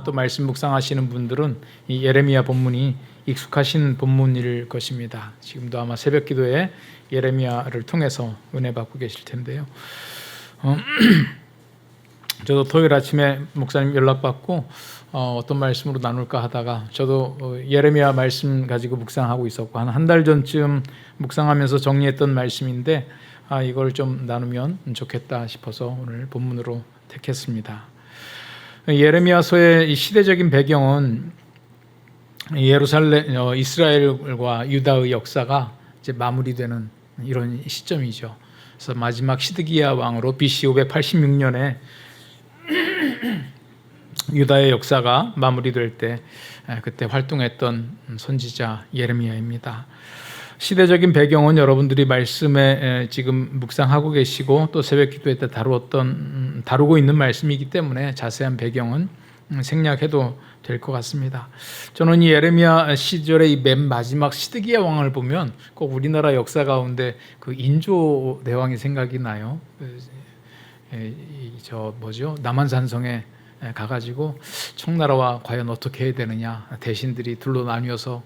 또 말씀 묵상하시는 분들은 이 예레미야 본문이 익숙하신 본문일 것입니다. 지금도 아마 새벽 기도에 예레미야를 통해서 은혜 받고 계실 텐데요. 저도 토요일 아침에 목사님 연락받고 어떤 말씀으로 나눌까 하다가 저도 예레미야 말씀 가지고 묵상하고 있었고 한 달 전쯤 묵상하면서 정리했던 말씀인데 이걸 좀 나누면 좋겠다 싶어서 오늘 본문으로 택했습니다. 예레미야서의 시대적인 배경은 예루살렘, 이스라엘과 유다의 역사가 이제 마무리되는 이런 시점이죠. 그래서 마지막 시드기야 왕으로 BC 586년에 유다의 역사가 마무리될 때 그때 활동했던 선지자 예레미야입니다. 시대적인 배경은 여러분들이 말씀에 지금 묵상하고 계시고 또 새벽 기도회 때 다루고 있는 말씀이기 때문에 자세한 배경은 생략해도 될 것 같습니다. 저는 이 예레미야 시절의 이 맨 마지막 시드기야 왕을 보면 꼭 우리나라 역사 가운데 그 인조 대왕이 생각이 나요. 남한산성에 가가지고 청나라와 과연 어떻게 해야 되느냐, 대신들이 둘로 나뉘어서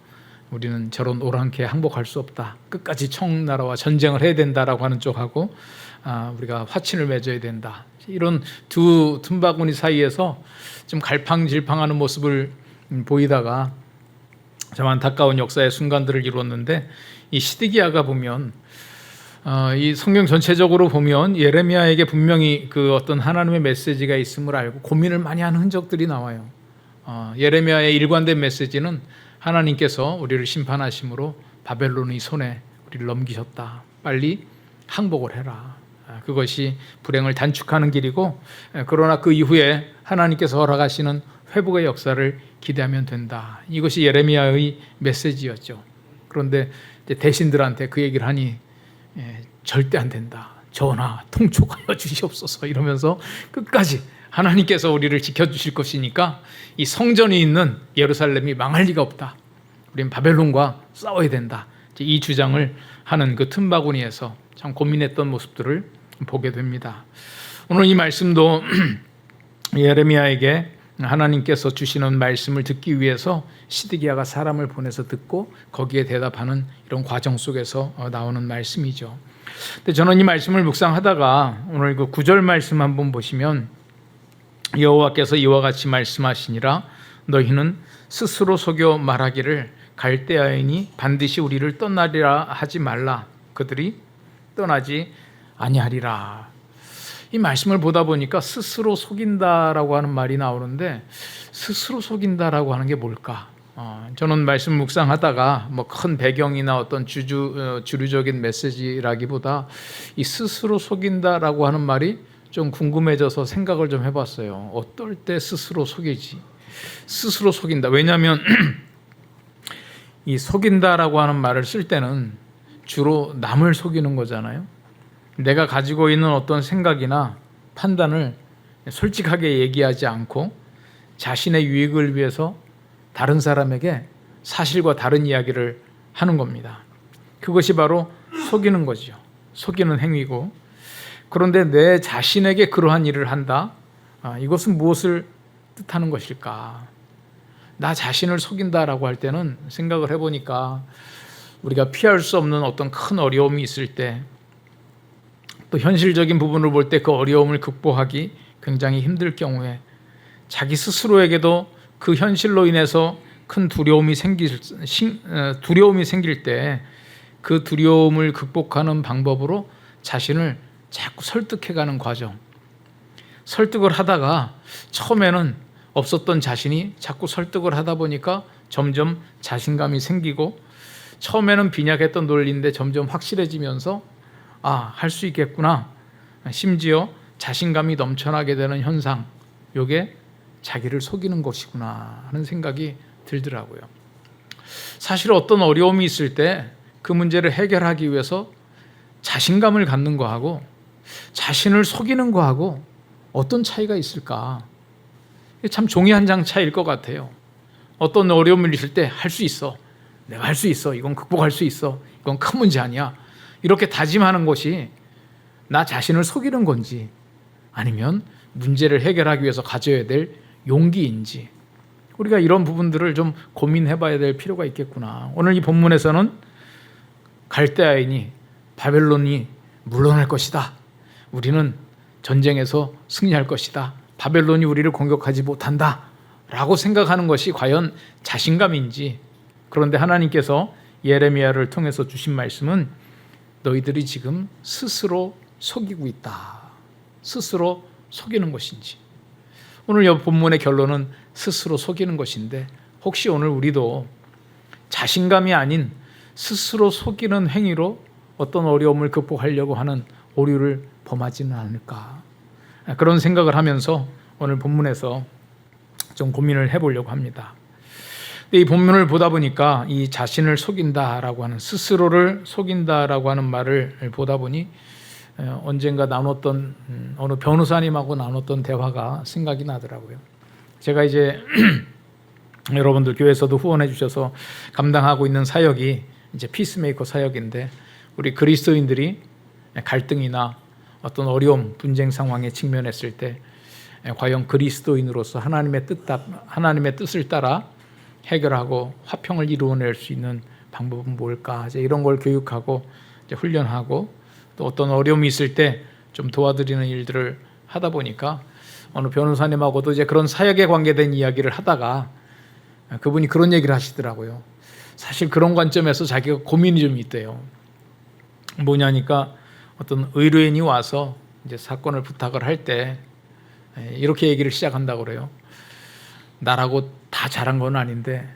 우리는 저런 오랑캐 항복할 수 없다, 끝까지 청나라와 전쟁을 해야 된다라고 하는 쪽하고 우리가 화친을 맺어야 된다, 이런 두 틈바구니 사이에서 좀 갈팡질팡하는 모습을 보이다가 참 안타까운 역사의 순간들을 이루었는데, 이 시드기야가 보면 이 성경 전체적으로 보면 예레미야에게 분명히 그 어떤 하나님의 메시지가 있음을 알고 고민을 많이 하는 흔적들이 나와요. 예레미야의 일관된 메시지는 하나님께서 우리를 심판하심으로 바벨론의 손에 우리를 넘기셨다, 빨리 항복을 해라. 그것이 불행을 단축하는 길이고, 그러나 그 이후에 하나님께서 허락하시는 회복의 역사를 기대하면 된다. 이것이 예레미야의 메시지였죠. 그런데 대신들한테 그 얘기를 하니 절대 안 된다, 전하 통촉하여 주시옵소서 이러면서 끝까지 하나님께서 우리를 지켜주실 것이니까 이 성전이 있는 예루살렘이 망할 리가 없다, 우린 바벨론과 싸워야 된다, 이 주장을 하는 그 틈바구니에서 참 고민했던 모습들을 보게 됩니다. 오늘 이 말씀도 예레미야에게 하나님께서 주시는 말씀을 듣기 위해서 시드기야가 사람을 보내서 듣고 거기에 대답하는 이런 과정 속에서 나오는 말씀이죠. 근데 저는 이 말씀을 묵상하다가 오늘 그 9절 말씀 한번 보시면, 여호와께서 이와 같이 말씀하시니라, 너희는 스스로 속여 말하기를 갈대아인이 반드시 우리를 떠나리라 하지 말라, 그들이 떠나지 아니하리라. 이 말씀을 보다 보니까 스스로 속인다라고 하는 말이 나오는데, 스스로 속인다라고 하는 게 뭘까? 저는 말씀 묵상하다가 뭐 큰 배경이나 어떤 주류적인 메시지라기보다 이 스스로 속인다라고 하는 말이 좀 궁금해져서 생각을 좀 해봤어요. 어떨 때 스스로 속이지? 스스로 속인다. 왜냐하면 이 속인다라고 하는 말을 쓸 때는 주로 남을 속이는 거잖아요. 내가 가지고 있는 어떤 생각이나 판단을 솔직하게 얘기하지 않고 자신의 유익을 위해서 다른 사람에게 사실과 다른 이야기를 하는 겁니다. 그것이 바로 속이는 거죠. 속이는 행위고, 그런데 내 자신에게 그러한 일을 한다? 이것은 무엇을 뜻하는 것일까? 나 자신을 속인다라고 할 때는 생각을 해보니까 우리가 피할 수 없는 어떤 큰 어려움이 있을 때, 또 현실적인 부분을 볼 때 그 어려움을 극복하기 굉장히 힘들 경우에 자기 스스로에게도 그 현실로 인해서 큰 두려움이 생길 때 그 두려움을 극복하는 방법으로 자신을 자꾸 설득해가는 과정. 설득을 하다가 처음에는 없었던 자신이 자꾸 설득을 하다 보니까 점점 자신감이 생기고, 처음에는 빈약했던 논리인데 점점 확실해지면서 할 수 있겠구나, 심지어 자신감이 넘쳐나게 되는 현상, 이게 자기를 속이는 것이구나 하는 생각이 들더라고요. 사실 어떤 어려움이 있을 때 그 문제를 해결하기 위해서 자신감을 갖는 거하고 자신을 속이는 거하고 어떤 차이가 있을까? 참 종이 한 장 차이일 것 같아요. 어떤 어려움을 있을 때 할 수 있어, 내가 할 수 있어, 이건 극복할 수 있어, 이건 큰 문제 아니야, 이렇게 다짐하는 것이 나 자신을 속이는 건지, 아니면 문제를 해결하기 위해서 가져야 될 용기인지, 우리가 이런 부분들을 좀 고민해 봐야 될 필요가 있겠구나. 오늘 이 본문에서는 갈대아인이 바벨론이 물러날 것이다. 우리는 전쟁에서 승리할 것이다. 바벨론이 우리를 공격하지 못한다. 라고 생각하는 것이 과연 자신감인지. 그런데 하나님께서 예레미야를 통해서 주신 말씀은 너희들이 지금 스스로 속이고 있다. 스스로 속이는 것인지. 오늘 이 본문의 결론은 스스로 속이는 것인데 혹시 오늘 우리도 자신감이 아닌 스스로 속이는 행위로 어떤 어려움을 극복하려고 하는 오류를 범하지는 않을까. 그런 생각을 하면서 오늘 본문에서 좀 고민을 해보려고 합니다. 이 본문을 보다 보니까 이 자신을 속인다라고 하는, 스스로를 속인다라고 하는 말을 보다 보니 언젠가 나눴던 어느 변호사님하고 나눴던 대화가 생각이 나더라고요. 제가 이제 여러분들 교회에서도 후원해 주셔서 감당하고 있는 사역이 이제 피스메이커 사역인데, 우리 그리스도인들이 갈등이나 어떤 어려움, 분쟁 상황에 직면했을 때 과연 그리스도인으로서 하나님의 뜻을 따라 해결하고 화평을 이루어낼 수 있는 방법은 뭘까? 이제 이런 걸 교육하고 이제 훈련하고 또 어떤 어려움이 있을 때 좀 도와드리는 일들을 하다 보니까 어느 변호사님하고도 이제 그런 사역에 관계된 이야기를 하다가 그분이 그런 얘기를 하시더라고요. 사실 그런 관점에서 자기가 고민이 좀 있대요. 뭐냐니까 어떤 의뢰인이 와서 이제 사건을 부탁을 할 때 이렇게 얘기를 시작한다고 그래요. 나라고 다 잘한 건 아닌데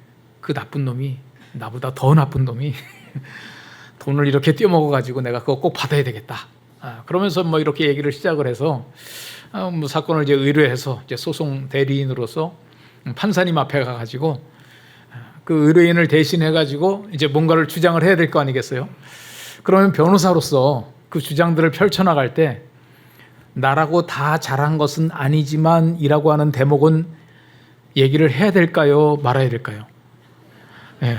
그 나쁜 놈이, 나보다 더 나쁜 놈이 돈을 이렇게 떼어먹어가지고 내가 그거 꼭 받아야 되겠다. 그러면서 뭐 이렇게 얘기를 시작을 해서 뭐 사건을 이제 의뢰해서 이제 소송 대리인으로서 판사님 앞에 가가지고 그 의뢰인을 대신해가지고 이제 뭔가를 주장을 해야 될 거 아니겠어요? 그러면 변호사로서 그 주장들을 펼쳐나갈 때 나라고 다 잘한 것은 아니지만 이라고 하는 대목은 얘기를 해야 될까요? 말아야 될까요?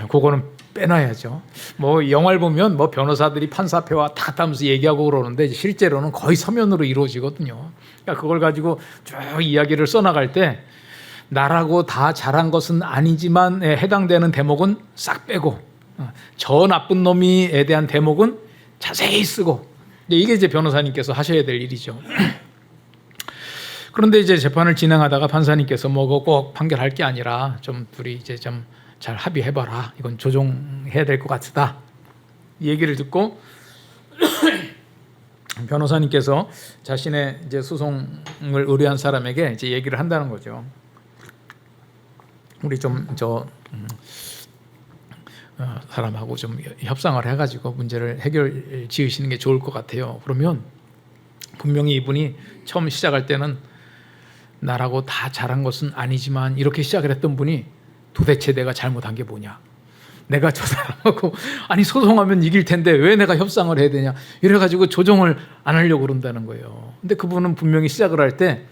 그거는 빼놔야죠. 뭐 영화를 보면 뭐 변호사들이 판사 앞에 와 다 하면서 얘기하고 그러는데 실제로는 거의 서면으로 이루어지거든요. 그러니까 그걸 가지고 쭉 이야기를 써나갈 때 나라고 다 잘한 것은 아니지만 해당되는 대목은 싹 빼고 저 나쁜 놈이에 대한 대목은 자세히 쓰고, 이게 이제 변호사님께서 하셔야 될 일이죠. 그런데 이제 재판을 진행하다가 판사님께서 뭐 꼭 판결할 게 아니라 좀 둘이 이제 좀 잘 합의해봐라. 이건 조정해야 될 것 같다. 이 얘기를 듣고 변호사님께서 자신의 이제 소송을 의뢰한 사람에게 이제 얘기를 한다는 거죠. 우리 좀 사람하고 좀 협상을 해가지고 문제를 해결 지으시는 게 좋을 것 같아요. 그러면 분명히 이분이 처음 시작할 때는 나라고 다 잘한 것은 아니지만 이렇게 시작을 했던 분이 도대체 내가 잘못한 게 뭐냐? 내가 저 사람하고 아니 소송하면 이길 텐데 왜 내가 협상을 해야 되냐? 이래가지고 조정을 안 하려고 그런다는 거예요. 근데 그분은 분명히 시작을 할 때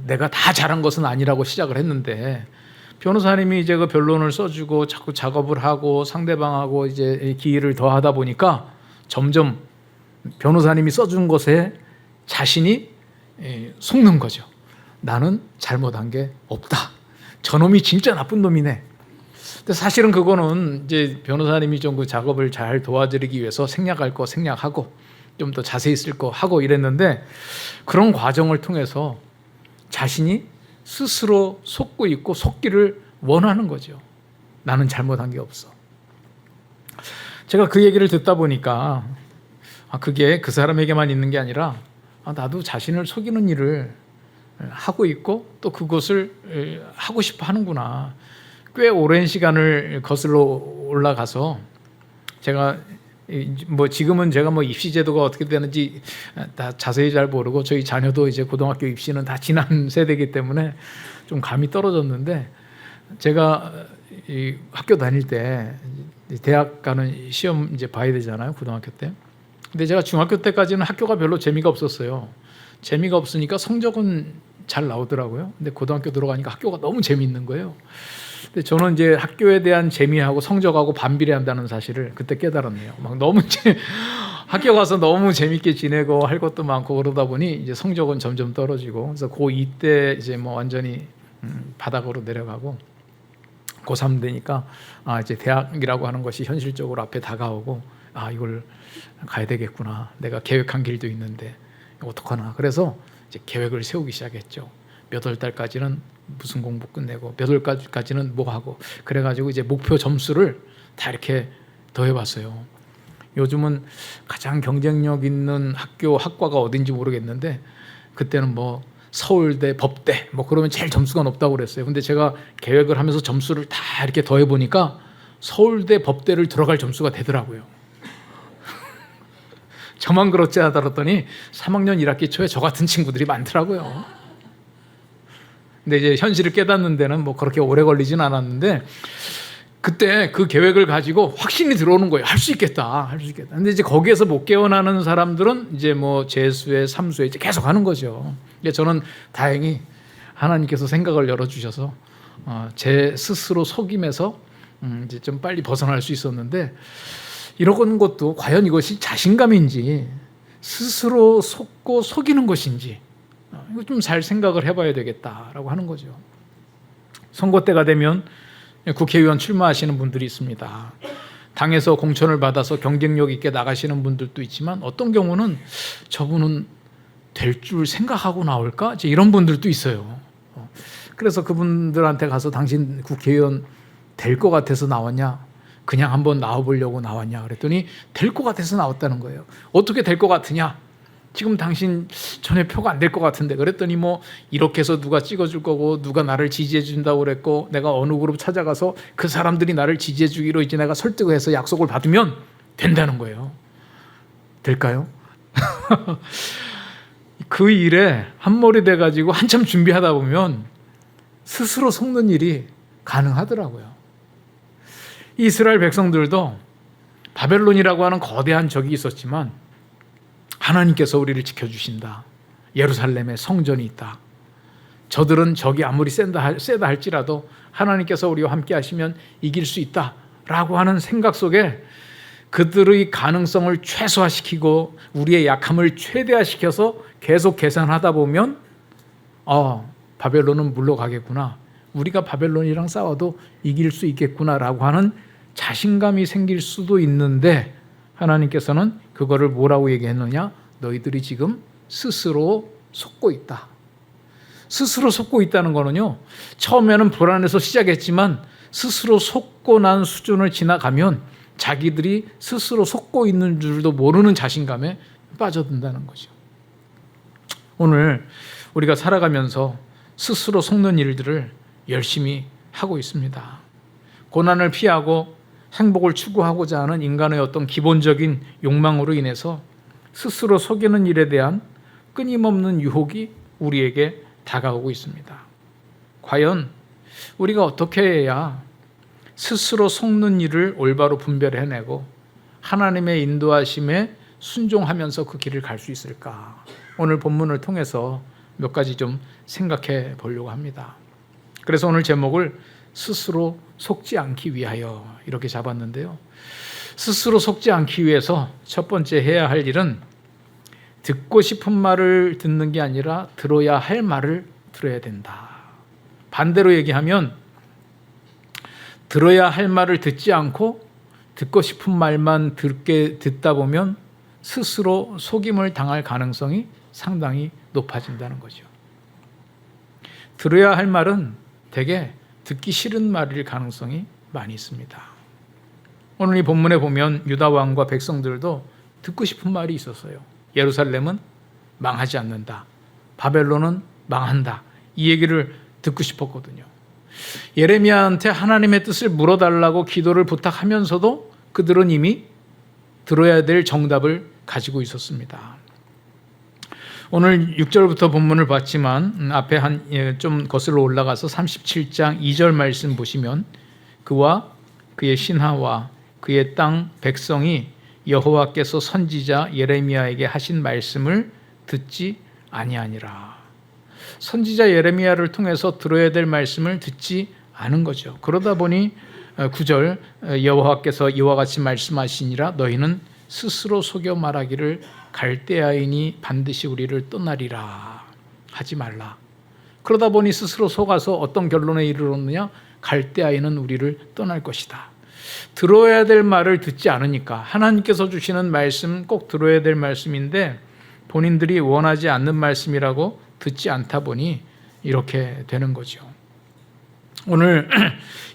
내가 다 잘한 것은 아니라고 시작을 했는데 변호사님이 이제 그 변론을 써주고 자꾸 작업을 하고 상대방하고 이제 기회를 더하다 보니까 점점 변호사님이 써준 것에 자신이 속는 거죠. 나는 잘못한 게 없다. 저놈이 진짜 나쁜 놈이네. 근데 사실은 그거는 이제 변호사님이 좀 그 작업을 잘 도와드리기 위해서 생략할 거 생략하고 좀 더 자세히 쓸 거 하고 이랬는데 그런 과정을 통해서 자신이 스스로 속고 있고 속기를 원하는 거죠. 나는 잘못한 게 없어. 제가 그 얘기를 듣다 보니까 그게 그 사람에게만 있는 게 아니라 나도 자신을 속이는 일을 하고 있고 또 그것을 하고 싶어 하는구나. 꽤 오랜 시간을 거슬러 올라가서 제가 뭐 지금은 제가 뭐 입시 제도가 어떻게 되는지 다 자세히 잘 모르고 저희 자녀도 이제 고등학교 입시는 다 지난 세대이기 때문에 좀 감이 떨어졌는데 제가 이 학교 다닐 때 대학 가는 시험 이제 봐야 되잖아요, 고등학교 때. 근데 제가 중학교 때까지는 학교가 별로 재미가 없었어요. 재미가 없으니까 성적은 잘 나오더라고요. 근데 고등학교 들어가니까 학교가 너무 재미있는 거예요. 근데 저는 이제 학교에 대한 재미하고 성적하고 반비례한다는 사실을 그때 깨달았네요. 막 너무 학교 가서 너무 재밌게 지내고 할 것도 많고 그러다 보니 이제 성적은 점점 떨어지고 그래서 고2 때 이제 뭐 완전히 바닥으로 내려가고 고3 되니까 이제 대학이라고 하는 것이 현실적으로 앞에 다가오고 이걸 가야 되겠구나. 내가 계획한 길도 있는데 어떡하나. 그래서 이제 계획을 세우기 시작했죠. 몇 월 달까지는 무슨 공부 끝내고 몇 월까지는 뭐 하고 그래가지고 이제 목표 점수를 다 이렇게 더해봤어요. 요즘은 가장 경쟁력 있는 학과가 어딘지 모르겠는데 그때는 뭐 서울대, 법대 뭐 그러면 제일 점수가 높다고 그랬어요. 근데 제가 계획을 하면서 점수를 다 이렇게 더해 보니까 서울대, 법대를 들어갈 점수가 되더라고요. 저만 그렇지 않았더니 3학년 1학기 초에 저 같은 친구들이 많더라고요. 근데 이제 현실을 깨닫는 데는 뭐 그렇게 오래 걸리진 않았는데 그때 그 계획을 가지고 확신이 들어오는 거예요. 할 수 있겠다, 할 수 있겠다. 근데 이제 거기에서 못 깨어나는 사람들은 이제 뭐 재수에 삼수에 이제 계속 하는 거죠. 근데 저는 다행히 하나님께서 생각을 열어주셔서 제 스스로 속임에서 이제 좀 빨리 벗어날 수 있었는데 이런 것도 과연 이것이 자신감인지 스스로 속고 속이는 것인지 이거 좀 잘 생각을 해봐야 되겠다라고 하는 거죠. 선거 때가 되면 국회의원 출마하시는 분들이 있습니다. 당에서 공천을 받아서 경쟁력 있게 나가시는 분들도 있지만 어떤 경우는 저분은 될 줄 생각하고 나올까? 이런 분들도 있어요. 그래서 그분들한테 가서 당신 국회의원 될 것 같아서 나왔냐? 그냥 한번 나와보려고 나왔냐? 그랬더니 될 것 같아서 나왔다는 거예요. 어떻게 될 것 같으냐? 지금 당신 전혀 표가 안 될 것 같은데. 그랬더니 뭐 이렇게 해서 누가 찍어줄 거고 누가 나를 지지해 준다고 그랬고 내가 어느 그룹 찾아가서 그 사람들이 나를 지지해 주기로 이제 내가 설득해서 약속을 받으면 된다는 거예요. 될까요? 그 일에 한몰이 돼가지고 한참 준비하다 보면 스스로 속는 일이 가능하더라고요. 이스라엘 백성들도 바벨론이라고 하는 거대한 적이 있었지만 하나님께서 우리를 지켜주신다. 예루살렘에 성전이 있다. 저들은 적이 아무리 세다 할지라도 하나님께서 우리와 함께 하시면 이길 수 있다라고 하는 생각 속에 그들의 가능성을 최소화시키고 우리의 약함을 최대화시켜서 계속 계산하다 보면 바벨론은 물러가겠구나. 우리가 바벨론이랑 싸워도 이길 수 있겠구나라고 하는 자신감이 생길 수도 있는데 하나님께서는 그거를 뭐라고 얘기했느냐? 너희들이 지금 스스로 속고 있다. 스스로 속고 있다는 거는요. 처음에는 불안해서 시작했지만 스스로 속고 난 수준을 지나가면 자기들이 스스로 속고 있는 줄도 모르는 자신감에 빠져든다는 거죠. 오늘 우리가 살아가면서 스스로 속는 일들을 열심히 하고 있습니다. 고난을 피하고 행복을 추구하고자 하는 인간의 어떤 기본적인 욕망으로 인해서 스스로 속이는 일에 대한 끊임없는 유혹이 우리에게 다가오고 있습니다. 과연 우리가 어떻게 해야 스스로 속는 일을 올바로 분별해내고 하나님의 인도하심에 순종하면서 그 길을 갈 수 있을까? 오늘 본문을 통해서 몇 가지 좀 생각해 보려고 합니다. 그래서 오늘 제목을 스스로 속지 않기 위하여 이렇게 잡았는데요. 스스로 속지 않기 위해서 첫 번째 해야 할 일은 듣고 싶은 말을 듣는 게 아니라 들어야 할 말을 들어야 된다. 반대로 얘기하면 들어야 할 말을 듣지 않고 듣고 싶은 말만 듣다 보면 스스로 속임을 당할 가능성이 상당히 높아진다는 거죠. 들어야 할 말은 대개 듣기 싫은 말일 가능성이 많이 있습니다. 오늘 이 본문에 보면 유다 왕과 백성들도 듣고 싶은 말이 있었어요. 예루살렘은 망하지 않는다. 바벨론은 망한다. 이 얘기를 듣고 싶었거든요. 예레미야한테 하나님의 뜻을 물어달라고 기도를 부탁하면서도 그들은 이미 들어야 될 정답을 가지고 있었습니다. 오늘 6절부터 본문을 봤지만 앞에 좀 거슬러 올라가서 37장 2절 말씀 보시면 그와 그의 신하와 그의 땅 백성이 여호와께서 선지자 예레미야에게 하신 말씀을 듣지 아니하니라. 선지자 예레미야를 통해서 들어야 될 말씀을 듣지 않은 거죠. 그러다 보니 9절 여호와께서 이와 같이 말씀하시니라 너희는 스스로 속여 말하기를 갈대아인이 반드시 우리를 떠나리라 하지 말라. 그러다 보니 스스로 속아서 어떤 결론에 이르렀느냐? 갈대아인은 우리를 떠날 것이다. 들어야 될 말을 듣지 않으니까, 하나님께서 주시는 말씀 꼭 들어야 될 말씀인데 본인들이 원하지 않는 말씀이라고 듣지 않다 보니 이렇게 되는 거죠. 오늘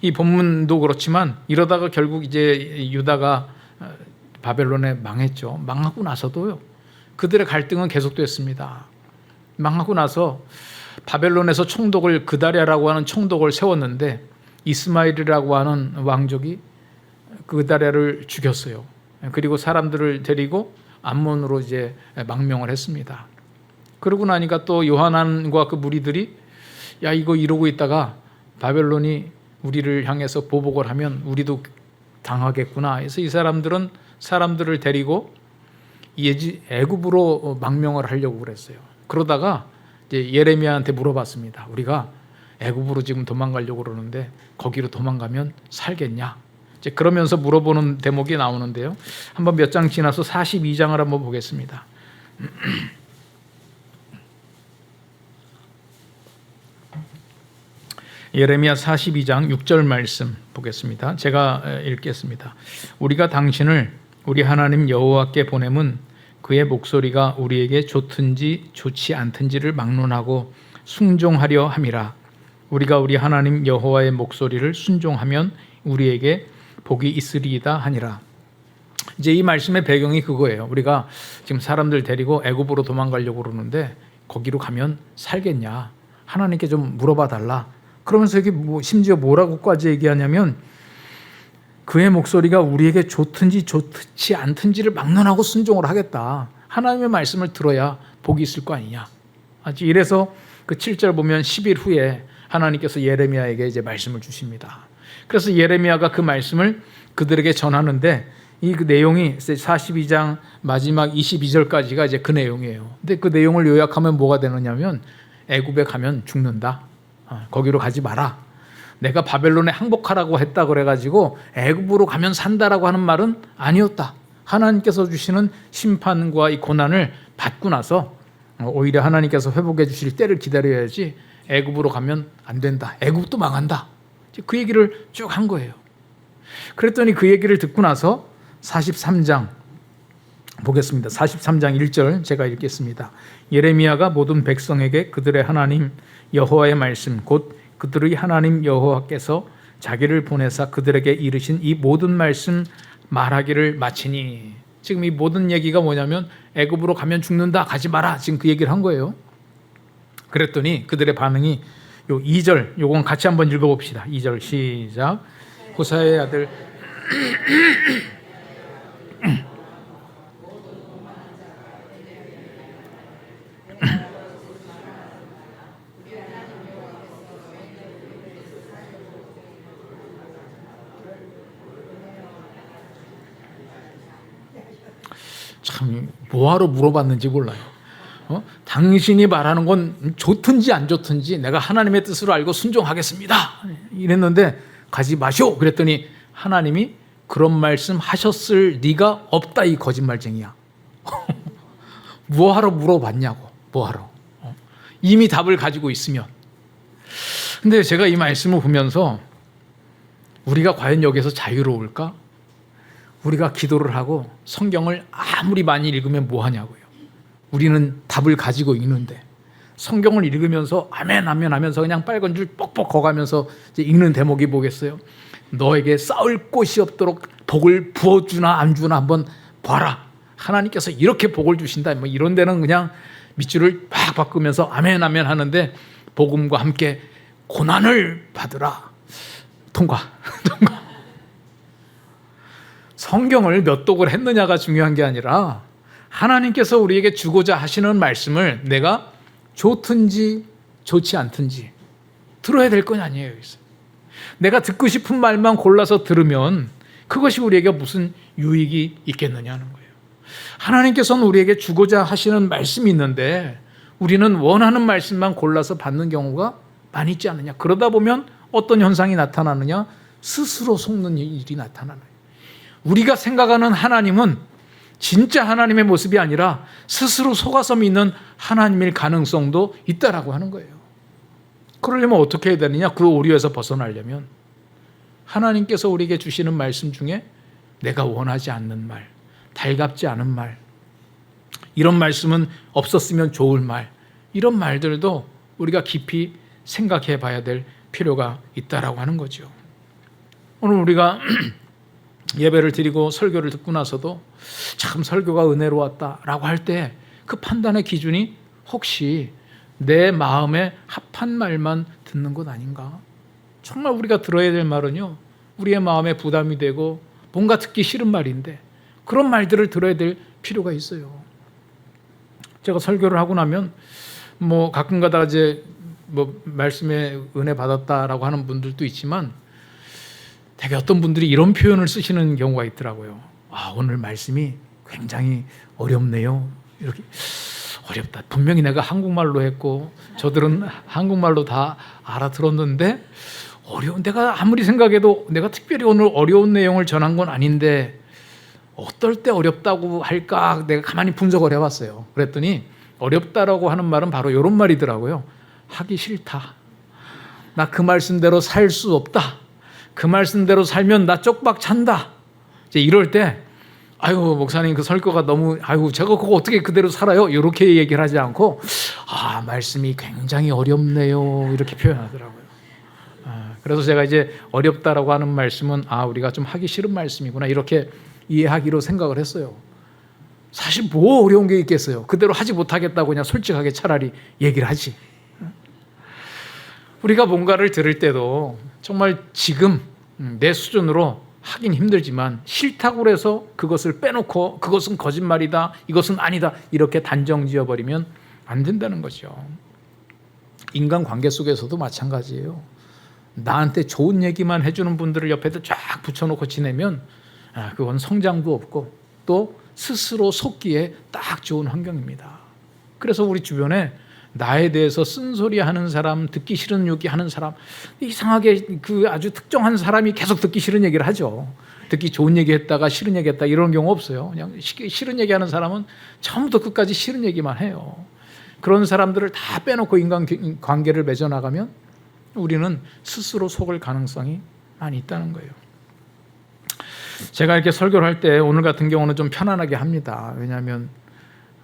이 본문도 그렇지만 이러다가 결국 이제 유다가 바벨론에 망했죠. 망하고 나서도요, 그들의 갈등은 계속됐습니다. 망하고 나서 바벨론에서 총독을 그다랴라고 하는 총독을 세웠는데 이스마엘이라고 하는 왕족이 그다랴를 죽였어요. 그리고 사람들을 데리고 암몬으로 이제 망명을 했습니다. 그러고 나니까 또 요하난과 그 무리들이 야, 이거 이러고 있다가 바벨론이 우리를 향해서 보복을 하면 우리도 당하겠구나. 그래서 이 사람들은 사람들을 데리고 애굽으로 망명을 하려고 그랬어요. 그러다가 이제 예레미야한테 물어봤습니다. 우리가 애굽으로 지금 도망가려고 그러는데 거기로 도망가면 살겠냐? 이제 그러면서 물어보는 대목이 나오는데요. 한번 몇 장 지나서 42장을 한번 보겠습니다. 예레미야 42장 6절 말씀 보겠습니다. 제가 읽겠습니다. 우리가 당신을 우리 하나님 여호와께 보냄은 그의 목소리가 우리에게 좋든지 좋지 않든지를 막론하고 순종하려 함이라. 우리가 우리 하나님 여호와의 목소리를 순종하면 우리에게 복이 있으리이다 하니라. 이제 이 말씀의 배경이 그거예요. 우리가 지금 사람들 데리고 애굽으로 도망가려고 그러는데 거기로 가면 살겠냐? 하나님께 좀 물어봐 달라. 그러면서 이게 심지어 뭐라고까지 얘기하냐면 그의 목소리가 우리에게 좋든지 좋지 않든지를 막론하고 순종을 하겠다. 하나님의 말씀을 들어야 복이 있을 거 아니냐. 이래서 그 7절 보면 10일 후에 하나님께서 예레미야에게 이제 말씀을 주십니다. 그래서 예레미야가 그 말씀을 그들에게 전하는데 이 그 내용이 42장 마지막 22절까지가 이제 그 내용이에요. 근데 그 내용을 요약하면 뭐가 되느냐면 애굽에 가면 죽는다. 거기로 가지 마라. 내가 바벨론에 항복하라고 했다 그래가지고 애굽으로 가면 산다라고 하는 말은 아니었다. 하나님께서 주시는 심판과 이 고난을 받고 나서 오히려 하나님께서 회복해 주실 때를 기다려야지 애굽으로 가면 안 된다. 애굽도 망한다. 그 얘기를 쭉 한 거예요. 그랬더니 그 얘기를 듣고 나서 43장 보겠습니다. 43장 1절 제가 읽겠습니다. 예레미야가 모든 백성에게 그들의 하나님 여호와의 말씀 곧 그들의 하나님 여호와께서 자기를 보내사 그들에게 이르신 이 모든 말씀 말하기를 마치니. 지금 이 모든 얘기가 뭐냐면 애굽으로 가면 죽는다, 가지 마라. 지금 그 얘기를 한 거예요. 그랬더니 그들의 반응이 요 2절, 요건 같이 한번 읽어봅시다. 2절 시작. 호사의 아들 참 뭐하러 물어봤는지 몰라요. 당신이 말하는 건 좋든지 안 좋든지 내가 하나님의 뜻으로 알고 순종하겠습니다. 이랬는데 가지 마시오. 그랬더니 하나님이 그런 말씀 하셨을 리가 없다, 이 거짓말쟁이야. 뭐하러 물어봤냐고. 뭐하러. 이미 답을 가지고 있으면. 근데 제가 이 말씀을 보면서 우리가 과연 여기서 자유로울까? 우리가 기도를 하고 성경을 아무리 많이 읽으면 뭐 하냐고요. 우리는 답을 가지고 있는데 성경을 읽으면서 아멘 아멘 하면서 그냥 빨간 줄 뻑뻑 거가면서 이제 읽는 대목이 뭐겠어요? 너에게 싸울 곳이 없도록 복을 부어주나 안 주나 한번 봐라. 하나님께서 이렇게 복을 주신다. 뭐 이런 데는 그냥 밑줄을 막 바꾸면서 아멘 아멘 하는데 복음과 함께 고난을 받으라. 통과. 성경을 몇 독을 했느냐가 중요한 게 아니라 하나님께서 우리에게 주고자 하시는 말씀을 내가 좋든지 좋지 않든지 들어야 될 건 아니에요. 내가 듣고 싶은 말만 골라서 들으면 그것이 우리에게 무슨 유익이 있겠느냐는 거예요. 하나님께서는 우리에게 주고자 하시는 말씀이 있는데 우리는 원하는 말씀만 골라서 받는 경우가 많이 있지 않느냐. 그러다 보면 어떤 현상이 나타나느냐? 스스로 속는 일이 나타나는 거예요. 우리가 생각하는 하나님은 진짜 하나님의 모습이 아니라 스스로 속아서 믿는 하나님일 가능성도 있다라고 하는 거예요. 그러려면 어떻게 해야 되느냐? 그 오류에서 벗어나려면 하나님께서 우리에게 주시는 말씀 중에 내가 원하지 않는 말, 달갑지 않은 말, 이런 말씀은 없었으면 좋을 말, 이런 말들도 우리가 깊이 생각해 봐야 될 필요가 있다라고 하는 거죠. 오늘 우리가 예배를 드리고 설교를 듣고 나서도 참 설교가 은혜로웠다라고 할 때 그 판단의 기준이 혹시 내 마음에 합한 말만 듣는 것 아닌가? 정말 우리가 들어야 될 말은요, 우리의 마음에 부담이 되고 뭔가 듣기 싫은 말인데 그런 말들을 들어야 될 필요가 있어요. 제가 설교를 하고 나면 뭐 가끔가다 이제 뭐 말씀에 은혜 받았다라고 하는 분들도 있지만 되게 어떤 분들이 이런 표현을 쓰시는 경우가 있더라고요. 오늘 말씀이 굉장히 어렵네요. 이렇게 어렵다. 분명히 내가 한국말로 했고 저들은 한국말로 다 알아들었는데 어려운, 내가 아무리 생각해도 내가 특별히 오늘 어려운 내용을 전한 건 아닌데 어떨 때 어렵다고 할까 내가 가만히 분석을 해봤어요. 그랬더니 어렵다라고 하는 말은 바로 이런 말이더라고요. 하기 싫다. 나 그 말씀대로 살 수 없다. 그 말씀대로 살면 나 쪽박 찬다. 이제 이럴 때 아유 목사님 그 설교가 너무 제가 그거 어떻게 그대로 살아요? 이렇게 얘기를 하지 않고 말씀이 굉장히 어렵네요. 이렇게 표현하더라고요. 그래서 제가 이제 어렵다라고 하는 말씀은 우리가 좀 하기 싫은 말씀이구나 이렇게 이해하기로 생각을 했어요. 사실 뭐 어려운 게 있겠어요. 그대로 하지 못하겠다고 그냥 솔직하게 차라리 얘기를 하지. 우리가 뭔가를 들을 때도 정말 지금 내 수준으로 하긴 힘들지만 싫다고 해서 그것을 빼놓고 그것은 거짓말이다, 이것은 아니다 이렇게 단정 지어버리면 안 된다는 거죠. 인간관계 속에서도 마찬가지예요. 나한테 좋은 얘기만 해주는 분들을 옆에다 쫙 붙여놓고 지내면 그건 성장도 없고 또 스스로 속기에 딱 좋은 환경입니다. 그래서 우리 주변에 나에 대해서 쓴소리하는 사람, 듣기 싫은 얘기하는 사람, 이상하게 그 아주 특정한 사람이 계속 듣기 싫은 얘기를 하죠. 듣기 좋은 얘기했다가 싫은 얘기했다 이런 경우 없어요. 그냥 싫은 얘기하는 사람은 처음부터 끝까지 싫은 얘기만 해요. 그런 사람들을 다 빼놓고 인간관계를 맺어나가면 우리는 스스로 속을 가능성이 많이 있다는 거예요. 제가 이렇게 설교를 할 때 오늘 같은 경우는 좀 편안하게 합니다. 왜냐하면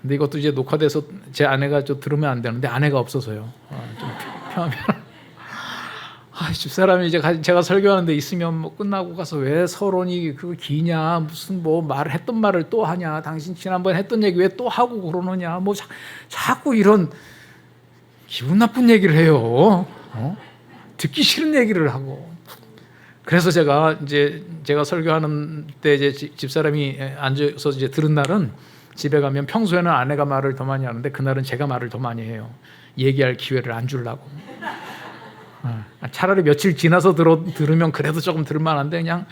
근데 이것도 이제 녹화돼서 제 아내가 좀 들으면 안 되는데 아내가 없어서요. 좀 편하면 집사람이 이제 제가 설교하는데 있으면 뭐 끝나고 가서 왜 서론이 그거 기냐, 무슨 뭐 했던 말을 또 하냐, 당신 지난번에 했던 얘기 왜 또 하고 그러느냐, 뭐 자꾸 이런 기분 나쁜 얘기를 해요. 듣기 싫은 얘기를 하고. 그래서 제가 설교하는 때 이제 집사람이 앉아서 이제 들은 날은 집에 가면 평소에는 아내가 말을 더 많이 하는데 그날은 제가 말을 더 많이 해요. 얘기할 기회를 안 주려고. 차라리 며칠 지나서 들으면 그래도 조금 들을만한데 그냥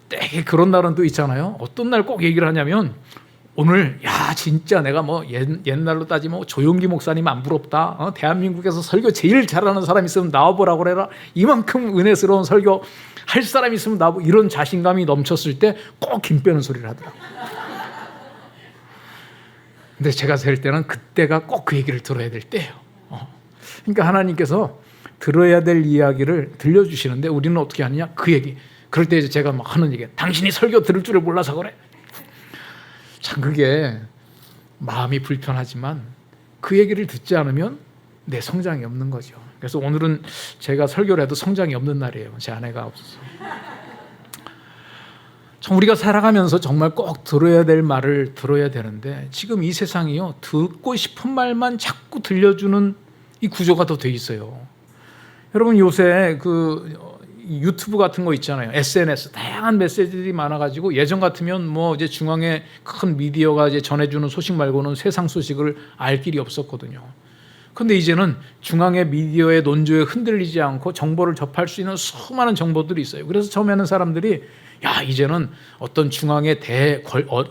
되게 그런 날은 또 있잖아요. 어떤 날 꼭 얘기를 하냐면 오늘 진짜 내가 뭐 옛날로 따지면 조용기 목사님 안 부럽다. 대한민국에서 설교 제일 잘하는 사람 있으면 나와보라고 그래라. 이만큼 은혜스러운 설교 할 사람 있으면 나와보. 이런 자신감이 넘쳤을 때 꼭 김 빼는 소리를 하더라고요. 근데 제가 셀 때는 그때가 꼭 그 얘기를 들어야 될 때예요. 그러니까 하나님께서 들어야 될 이야기를 들려주시는데 우리는 어떻게 하느냐? 그 얘기. 그럴 때 이제 제가 막 하는 얘기. 당신이 설교 들을 줄을 몰라서 그래. 참 그게 마음이 불편하지만 그 얘기를 듣지 않으면 내 성장이 없는 거죠. 그래서 오늘은 제가 설교를 해도 성장이 없는 날이에요. 제 아내가 없어서. 참 우리가 살아가면서 정말 꼭 들어야 될 말을 들어야 되는데 지금 이 세상이요, 듣고 싶은 말만 자꾸 들려주는 이 구조가 더 돼 있어요. 여러분 요새 유튜브 같은 거 있잖아요. SNS 다양한 메시지들이 많아가지고 예전 같으면 뭐 이제 중앙에 큰 미디어가 이제 전해주는 소식 말고는 세상 소식을 알 길이 없었거든요. 근데 이제는 중앙의 미디어의 논조에 흔들리지 않고 정보를 접할 수 있는 수많은 정보들이 있어요. 그래서 처음에는 사람들이 이제는 어떤 중앙의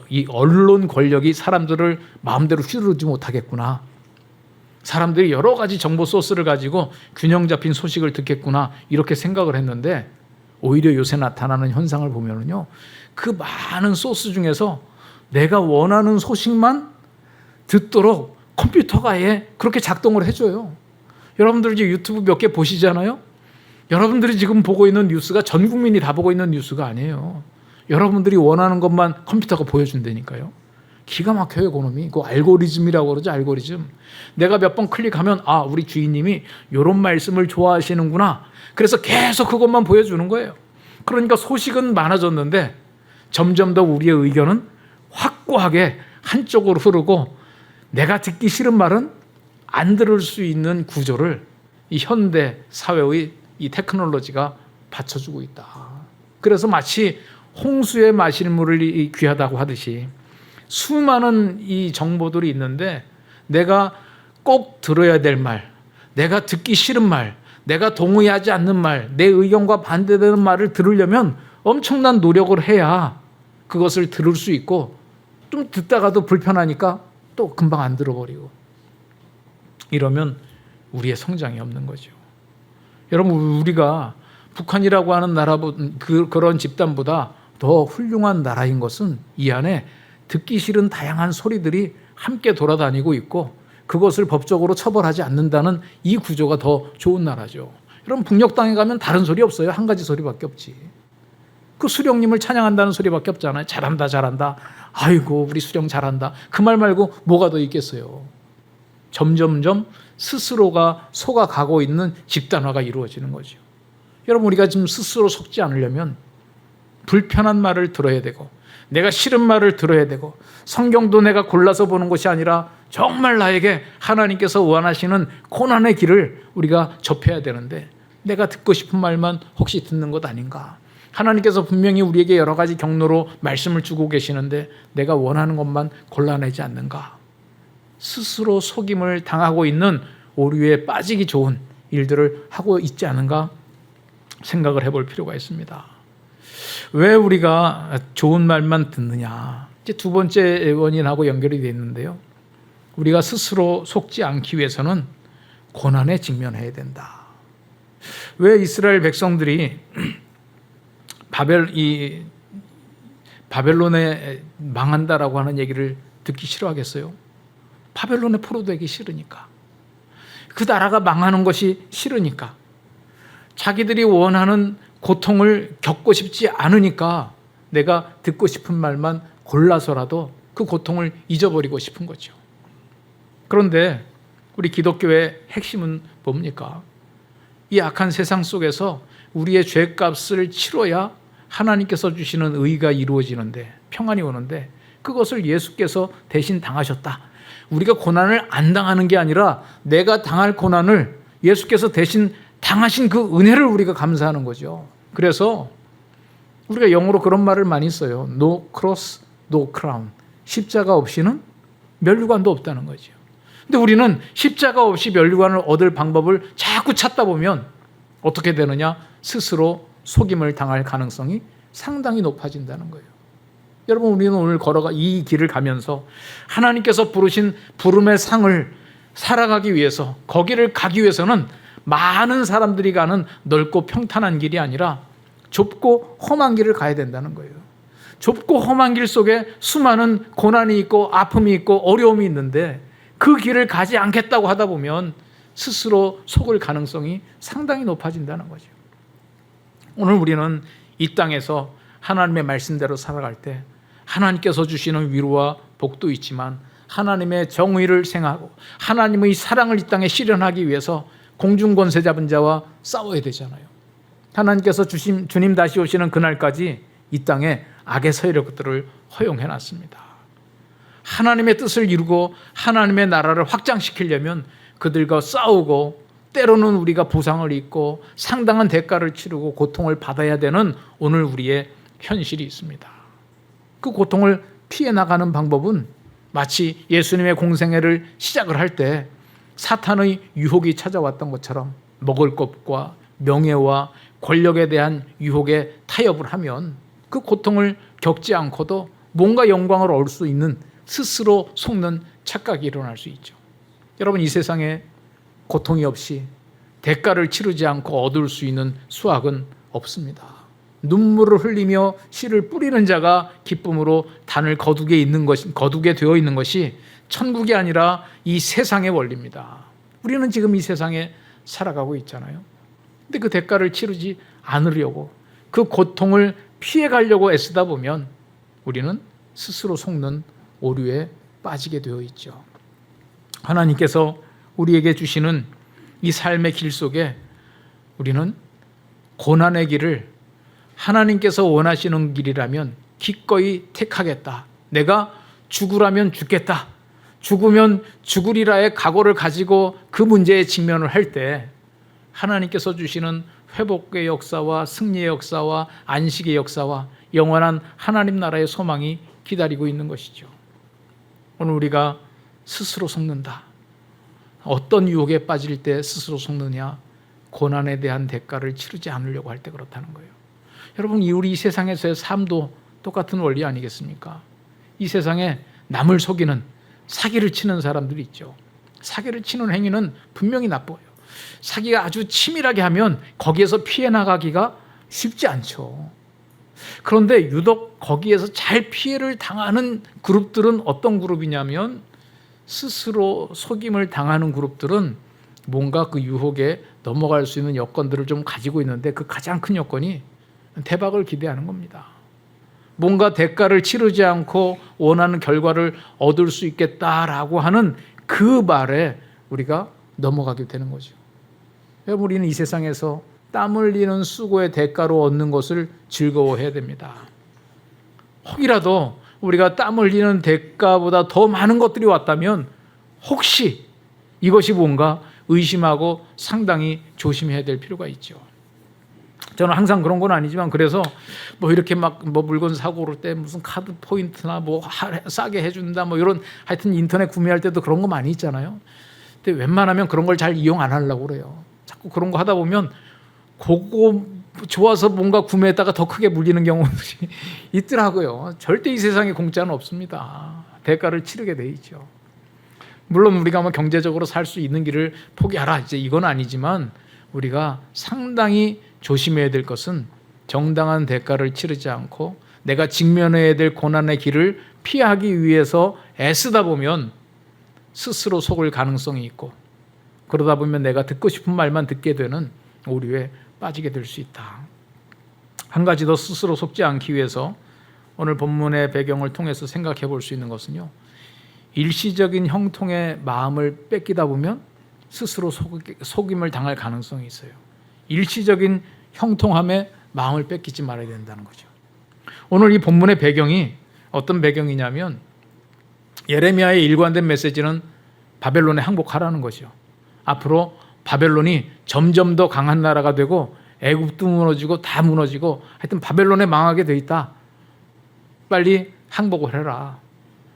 이 언론 권력이 사람들을 마음대로 휘두르지 못하겠구나. 사람들이 여러 가지 정보 소스를 가지고 균형 잡힌 소식을 듣겠구나 이렇게 생각을 했는데 오히려 요새 나타나는 현상을 보면은요, 그 많은 소스 중에서 내가 원하는 소식만 듣도록 컴퓨터가 아예 그렇게 작동을 해줘요. 여러분들 이제 유튜브 몇 개 보시잖아요. 여러분들이 지금 보고 있는 뉴스가 전 국민이 다 보고 있는 뉴스가 아니에요. 여러분들이 원하는 것만 컴퓨터가 보여준다니까요. 기가 막혀요, 그놈이. 그 알고리즘이라고 그러죠, 알고리즘. 내가 몇 번 클릭하면 우리 주인님이 이런 말씀을 좋아하시는구나. 그래서 계속 그것만 보여주는 거예요. 그러니까 소식은 많아졌는데 점점 더 우리의 의견은 확고하게 한쪽으로 흐르고 내가 듣기 싫은 말은 안 들을 수 있는 구조를 이 현대 사회의 이 테크놀로지가 받쳐주고 있다. 그래서 마치 홍수에 마실 물이 귀하다고 하듯이 수많은 이 정보들이 있는데 내가 꼭 들어야 될 말, 내가 듣기 싫은 말, 내가 동의하지 않는 말, 내 의견과 반대되는 말을 들으려면 엄청난 노력을 해야 그것을 들을 수 있고 좀 듣다가도 불편하니까 또 금방 안 들어버리고 이러면 우리의 성장이 없는 거죠. 여러분, 우리가 북한이라고 하는 나라 그런 집단보다 더 훌륭한 나라인 것은 이 안에 듣기 싫은 다양한 소리들이 함께 돌아다니고 있고 그것을 법적으로 처벌하지 않는다는 이 구조가 더 좋은 나라죠. 여러분, 북녘 땅에 가면 다른 소리 없어요. 한 가지 소리밖에 없지. 그 수령님을 찬양한다는 소리밖에 없잖아요. 잘한다, 잘한다. 아이고, 우리 수령 잘한다. 그 말 말고 뭐가 더 있겠어요. 점점점 스스로가 속아가고 있는 집단화가 이루어지는 거죠. 여러분, 우리가 지금 스스로 속지 않으려면 불편한 말을 들어야 되고 내가 싫은 말을 들어야 되고 성경도 내가 골라서 보는 것이 아니라 정말 나에게 하나님께서 원하시는 고난의 길을 우리가 접해야 되는데 내가 듣고 싶은 말만 혹시 듣는 것 아닌가? 하나님께서 분명히 우리에게 여러 가지 경로로 말씀을 주고 계시는데 내가 원하는 것만 골라내지 않는가? 스스로 속임을 당하고 있는 오류에 빠지기 좋은 일들을 하고 있지 않은가 생각을 해볼 필요가 있습니다. 왜 우리가 좋은 말만 듣느냐? 이제 두 번째 원인하고 연결이 되어 있는데요. 우리가 스스로 속지 않기 위해서는 고난에 직면해야 된다. 왜 이스라엘 백성들이 바벨론에 망한다라고 하는 얘기를 듣기 싫어하겠어요? 바벨론에 포로되기 싫으니까. 그 나라가 망하는 것이 싫으니까. 자기들이 원하는 고통을 겪고 싶지 않으니까 내가 듣고 싶은 말만 골라서라도 그 고통을 잊어버리고 싶은 거죠. 그런데 우리 기독교의 핵심은 뭡니까? 이 악한 세상 속에서 우리의 죄값을 치러야 하나님께서 주시는 의가 이루어지는데, 평안이 오는데 그것을 예수께서 대신 당하셨다. 우리가 고난을 안 당하는 게 아니라 내가 당할 고난을 예수께서 대신 당하신 그 은혜를 우리가 감사하는 거죠. 그래서 우리가 영어로 그런 말을 많이 써요. No cross, no crown. 십자가 없이는 면류관도 없다는 거죠. 근데 우리는 십자가 없이 면류관을 얻을 방법을 자꾸 찾다 보면 어떻게 되느냐? 스스로 속임을 당할 가능성이 상당히 높아진다는 거예요. 여러분, 우리는 오늘 걸어가 이 길을 가면서 하나님께서 부르신 부름의 상을 살아가기 위해서, 거기를 가기 위해서는 많은 사람들이 가는 넓고 평탄한 길이 아니라 좁고 험한 길을 가야 된다는 거예요. 좁고 험한 길 속에 수많은 고난이 있고 아픔이 있고 어려움이 있는데 그 길을 가지 않겠다고 하다 보면 스스로 속을 가능성이 상당히 높아진다는 거죠. 오늘 우리는 이 땅에서 하나님의 말씀대로 살아갈 때 하나님께서 주시는 위로와 복도 있지만 하나님의 정의를 생각하고 하나님의 사랑을 이 땅에 실현하기 위해서 공중권세 잡은 자와 싸워야 되잖아요. 하나님께서 주님 다시 오시는 그날까지 이 땅에 악의 세력들을 허용해놨습니다. 하나님의 뜻을 이루고 하나님의 나라를 확장시키려면 그들과 싸우고 때로는 우리가 부상을 입고 상당한 대가를 치르고 고통을 받아야 되는 오늘 우리의 현실이 있습니다. 그 고통을 피해 나가는 방법은 마치 예수님의 공생애를 시작을 할 때 사탄의 유혹이 찾아왔던 것처럼 먹을 것과 명예와 권력에 대한 유혹에 타협을 하면 그 고통을 겪지 않고도 뭔가 영광을 얻을 수 있는 스스로 속는 착각이 일어날 수 있죠. 여러분, 이 세상에 고통이 없이 대가를 치르지 않고 얻을 수 있는 수확은 없습니다. 눈물을 흘리며 씨를 뿌리는 자가 기쁨으로 단을 거두게 되어 있는 것이 천국이 아니라 이 세상의 원리입니다. 우리는 지금 이 세상에 살아가고 있잖아요. 근데 그 대가를 치르지 않으려고 그 고통을 피해가려고 애쓰다 보면 우리는 스스로 속는 오류에 빠지게 되어 있죠. 하나님께서 우리에게 주시는 이 삶의 길 속에 우리는 고난의 길을 하나님께서 원하시는 길이라면 기꺼이 택하겠다. 내가 죽으라면 죽겠다. 죽으면 죽으리라의 각오를 가지고 그 문제에 직면을 할 때 하나님께서 주시는 회복의 역사와 승리의 역사와 안식의 역사와 영원한 하나님 나라의 소망이 기다리고 있는 것이죠. 오늘 우리가 스스로 속는다. 어떤 유혹에 빠질 때 스스로 속느냐? 고난에 대한 대가를 치르지 않으려고 할 때 그렇다는 거예요. 여러분, 우리 이 세상에서의 삶도 똑같은 원리 아니겠습니까? 이 세상에 남을 속이는 사기를 치는 사람들이 있죠. 사기를 치는 행위는 분명히 나빠요. 사기가 아주 치밀하게 하면 거기에서 피해 나가기가 쉽지 않죠. 그런데 유독 거기에서 잘 피해를 당하는 그룹들은 어떤 그룹이냐면 스스로 속임을 당하는 그룹들은 뭔가 그 유혹에 넘어갈 수 있는 여건들을 좀 가지고 있는데 그 가장 큰 여건이 대박을 기대하는 겁니다. 뭔가 대가를 치르지 않고 원하는 결과를 얻을 수 있겠다라고 하는 그 말에 우리가 넘어가게 되는 거죠. 여러분, 우리는 이 세상에서 땀 흘리는 수고의 대가로 얻는 것을 즐거워해야 됩니다. 혹이라도 우리가 땀 흘리는 대가보다 더 많은 것들이 왔다면 혹시 이것이 뭔가 의심하고 상당히 조심해야 될 필요가 있죠. 저는 항상 그런 건 아니지만 그래서 뭐 이렇게 막 뭐 물건 사고 그럴 때 무슨 카드 포인트나 뭐 싸게 해준다 뭐 이런 하여튼 인터넷 구매할 때도 그런 거 많이 있잖아요. 근데 웬만하면 그런 걸 잘 이용 안 하려고 그래요. 자꾸 그런 거 하다 보면 그거 좋아서 뭔가 구매했다가 더 크게 물리는 경우들이 있더라고요. 절대 이 세상에 공짜는 없습니다. 대가를 치르게 돼 있죠. 물론 우리가 뭐 경제적으로 살 수 있는 길을 포기하라 이제 이건 아니지만 우리가 상당히 조심해야 될 것은 정당한 대가를 치르지 않고 내가 직면해야 될 고난의 길을 피하기 위해서 애쓰다 보면 스스로 속을 가능성이 있고 그러다 보면 내가 듣고 싶은 말만 듣게 되는 오류에 빠지게 될 수 있다. 한 가지 더 스스로 속지 않기 위해서 오늘 본문의 배경을 통해서 생각해 볼 수 있는 것은요. 일시적인 형통의 마음을 뺏기다 보면 스스로 속임을 당할 가능성이 있어요. 일시적인 형통함에 마음을 뺏기지 말아야 된다는 거죠. 오늘 이 본문의 배경이 어떤 배경이냐면 예레미야의 일관된 메시지는 바벨론에 항복하라는 거죠. 앞으로 바벨론이 점점 더 강한 나라가 되고 애굽도 무너지고 다 무너지고 하여튼 바벨론에 망하게 돼 있다. 빨리 항복을 해라.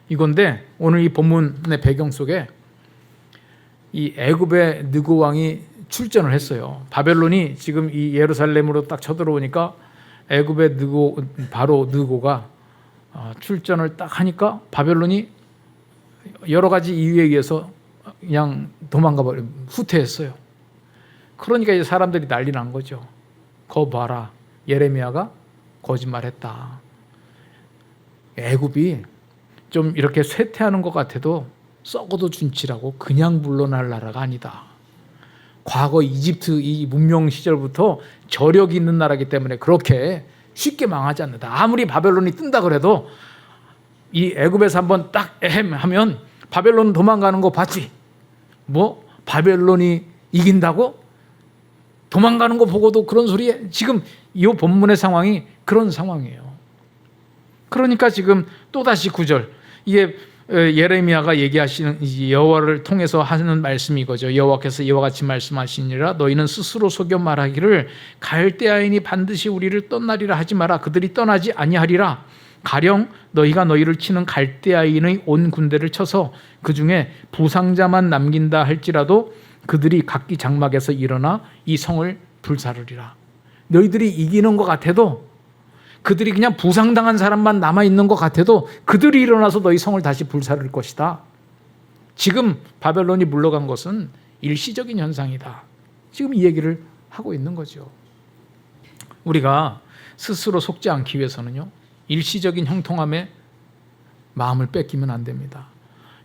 이건데 오늘 이 본문의 배경 속에 이 애굽의 느고 왕이 출전을 했어요. 바벨론이 지금 이 예루살렘으로 딱 쳐들어오니까 애굽의 바로 느고가 출전을 딱 하니까 바벨론이 여러 가지 이유에 의해서 그냥 도망가 버려 후퇴했어요. 그러니까 이제 사람들이 난리 난 거죠. 거 봐라, 예레미야가 거짓말했다. 애굽이 좀 이렇게 쇠퇴하는 것 같아도 썩어도 준치라고 그냥 물러날 나라가 아니다. 과거 이집트 이 문명 시절부터 저력이 있는 나라이기 때문에 그렇게 쉽게 망하지 않는다. 아무리 바벨론이 뜬다 그래도 이 애굽에서 한번 딱 하면 바벨론 도망가는 거 봤지? 뭐 바벨론이 이긴다고? 도망가는 거 보고도 그런 소리에 지금 이 본문의 상황이 그런 상황이에요. 그러니까 지금 또다시 9절 이게 예레미야가 얘기하시는 여호와를 통해서 하는 말씀이 이거죠. 여호와께서 이와 같이 말씀하시니라 너희는 스스로 속여 말하기를 갈대아인이 반드시 우리를 떠나리라 하지 마라. 그들이 떠나지 아니하리라. 가령 너희가 너희를 치는 갈대아인의 온 군대를 쳐서 그 중에 부상자만 남긴다 할지라도 그들이 각기 장막에서 일어나 이 성을 불사르리라. 너희들이 이기는 것 같아도 그들이 그냥 부상당한 사람만 남아있는 것 같아도 그들이 일어나서 너희 성을 다시 불사를 것이다. 지금 바벨론이 물러간 것은 일시적인 현상이다. 지금 이 얘기를 하고 있는 거죠. 우리가 스스로 속지 않기 위해서는요. 일시적인 형통함에 마음을 뺏기면 안 됩니다.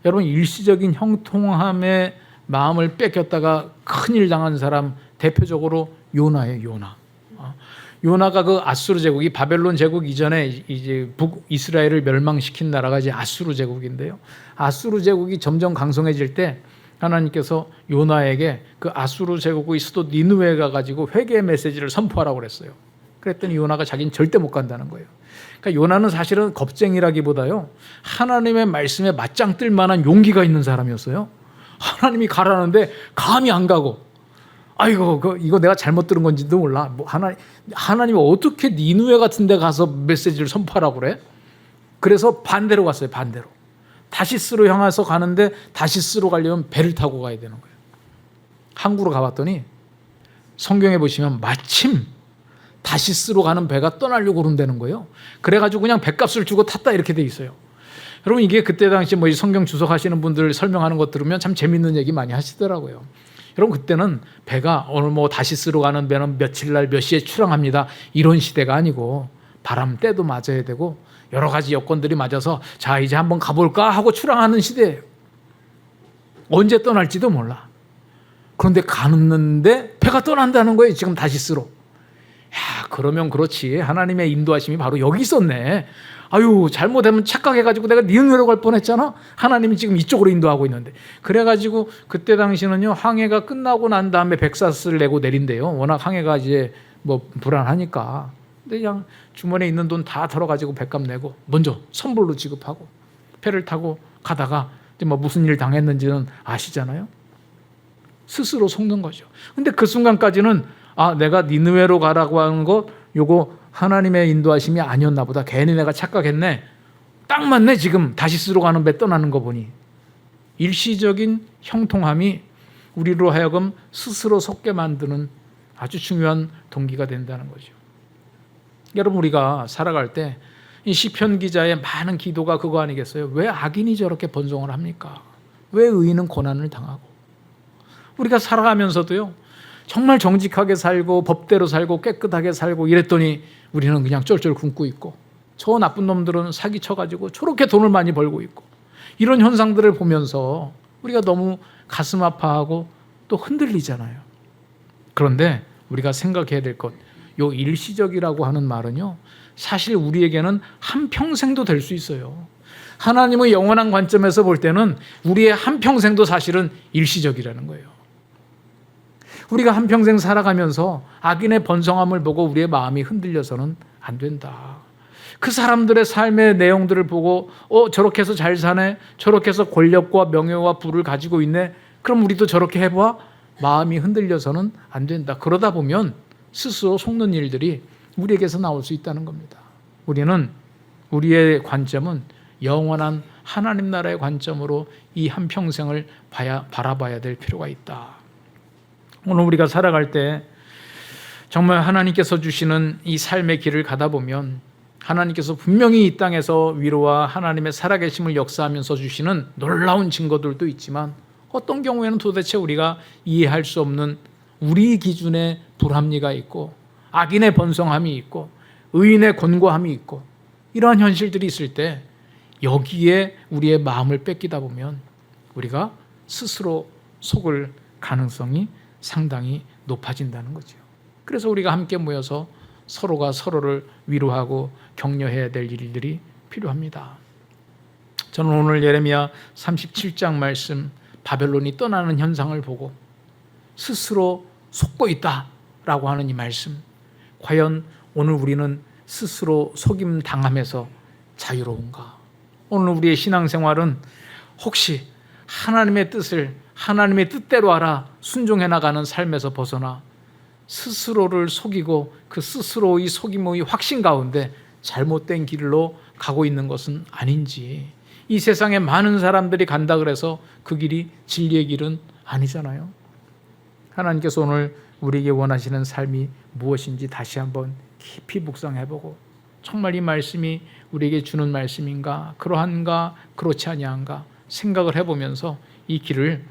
여러분 일시적인 형통함에 마음을 뺏겼다가 큰일 당한 사람 대표적으로 요나예요. 요나. 요나가 그 아수르 제국이 바벨론 제국 이전에 이제 북이스라엘을 멸망시킨 나라가 이제 아수르 제국인데요. 아수르 제국이 점점 강성해질 때 하나님께서 요나에게 그 아수르 제국의 수도 니느웨에 가가지고 회개의 메시지를 선포하라고 그랬어요. 그랬더니 요나가 자기는 절대 못 간다는 거예요. 그러니까 요나는 사실은 겁쟁이라기보다요, 하나님의 말씀에 맞짱 뜰 만한 용기가 있는 사람이었어요. 하나님이 가라는데 감히 안 가고, 아이고 이거 내가 잘못 들은 건지도 몰라. 뭐 하나님이 어떻게 니느웨 같은 데 가서 메시지를 선포하라고 그래? 그래서 반대로 갔어요. 반대로. 다시스로 향해서 가는데 다시스로 가려면 배를 타고 가야 되는 거예요. 항구로 가봤더니 성경에 보시면 마침 다시스로 가는 배가 떠나려고 그런다는 거예요. 그래가지고 그냥 배값을 주고 탔다 이렇게 돼 있어요. 여러분, 이게 그때 당시 뭐 성경 주석하시는 분들 설명하는 것 들으면 참 재밌는 얘기 많이 하시더라고요. 여러분, 그때는 배가 오늘 뭐 다시스로 가는 배는 며칠 날 몇 시에 출항합니다 이런 시대가 아니고, 바람 때도 맞아야 되고 여러 가지 여건들이 맞아서 자 이제 한번 가볼까 하고 출항하는 시대예요. 언제 떠날지도 몰라. 그런데 가는데 배가 떠난다는 거예요. 지금 다시스로. 야, 그러면 그렇지, 하나님의 인도하심이 바로 여기 있었네. 아유, 잘못하면 착각해가지고 내가 니느웨로 갈 뻔했잖아. 하나님이 지금 이쪽으로 인도하고 있는데. 그래가지고 그때 당시는요, 항해가 끝나고 난 다음에 백사스를 내고 내린대요. 워낙 항해가 이제 뭐 불안하니까. 근데 그냥 주머니에 있는 돈 다 털어가지고 백값 내고 먼저 선불로 지급하고 배를 타고 가다가 이제 뭐 무슨 일 당했는지는 아시잖아요. 스스로 속는 거죠. 근데 그 순간까지는 내가 니느웨로 가라고 하는 거 요거 하나님의 인도하심이 아니었나 보다. 괜히 내가 착각했네. 딱 맞네. 지금 다시스로 가는 배 떠나는 거 보니. 일시적인 형통함이 우리로 하여금 스스로 속게 만드는 아주 중요한 동기가 된다는 거죠. 여러분, 우리가 살아갈 때 이 시편 기자의 많은 기도가 그거 아니겠어요? 왜 악인이 저렇게 번성을 합니까? 왜 의인은 고난을 당하고? 우리가 살아가면서도요, 정말 정직하게 살고 법대로 살고 깨끗하게 살고 이랬더니 우리는 그냥 쩔쩔 굶고 있고, 저 나쁜 놈들은 사기쳐가지고 저렇게 돈을 많이 벌고 있고, 이런 현상들을 보면서 우리가 너무 가슴 아파하고 또 흔들리잖아요. 그런데 우리가 생각해야 될 것, 요 일시적이라고 하는 말은요, 사실 우리에게는 한평생도 될 수 있어요. 하나님의 영원한 관점에서 볼 때는 우리의 한평생도 사실은 일시적이라는 거예요. 우리가 한평생 살아가면서 악인의 번성함을 보고 우리의 마음이 흔들려서는 안 된다. 그 사람들의 삶의 내용들을 보고 저렇게 해서 잘 사네, 저렇게 해서 권력과 명예와 부를 가지고 있네, 그럼 우리도 저렇게 해봐? 마음이 흔들려서는 안 된다. 그러다 보면 스스로 속는 일들이 우리에게서 나올 수 있다는 겁니다. 우리의 관점은 영원한 하나님 나라의 관점으로 이 한평생을 바라봐야 될 필요가 있다. 오늘 우리가 살아갈 때 정말 하나님께서 주시는 이 삶의 길을 가다 보면 하나님께서 분명히 이 땅에서 위로와 하나님의 살아계심을 역사하면서 주시는 놀라운 증거들도 있지만, 어떤 경우에는 도대체 우리가 이해할 수 없는 우리 기준의 불합리가 있고, 악인의 번성함이 있고, 의인의 곤고함이 있고, 이러한 현실들이 있을 때 여기에 우리의 마음을 뺏기다 보면 우리가 스스로 속을 가능성이 상당히 높아진다는 거죠. 그래서 우리가 함께 모여서 서로가 서로를 위로하고 격려해야 될 일들이 필요합니다. 저는 오늘 예레미야 37장 말씀, 바벨론이 떠나는 현상을 보고 스스로 속고 있다라고 하는 이 말씀, 과연 오늘 우리는 스스로 속임 당함에서 자유로운가? 오늘 우리의 신앙생활은 혹시 하나님의 뜻을 하나님의 뜻대로 알아 순종해 나가는 삶에서 벗어나 스스로를 속이고 그 스스로의 속임의 확신 가운데 잘못된 길로 가고 있는 것은 아닌지, 이 세상에 많은 사람들이 간다 그래서 그 길이 진리의 길은 아니잖아요. 하나님께서 오늘 우리에게 원하시는 삶이 무엇인지 다시 한번 깊이 묵상해보고, 정말 이 말씀이 우리에게 주는 말씀인가, 그러한가, 그렇지 아니한가 생각을 해보면서 이 길을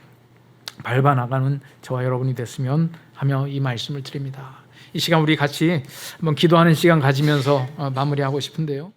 밟아나가는 저와 여러분이 됐으면 하며 이 말씀을 드립니다. 이 시간 우리 같이 한번 기도하는 시간 가지면서 마무리하고 싶은데요.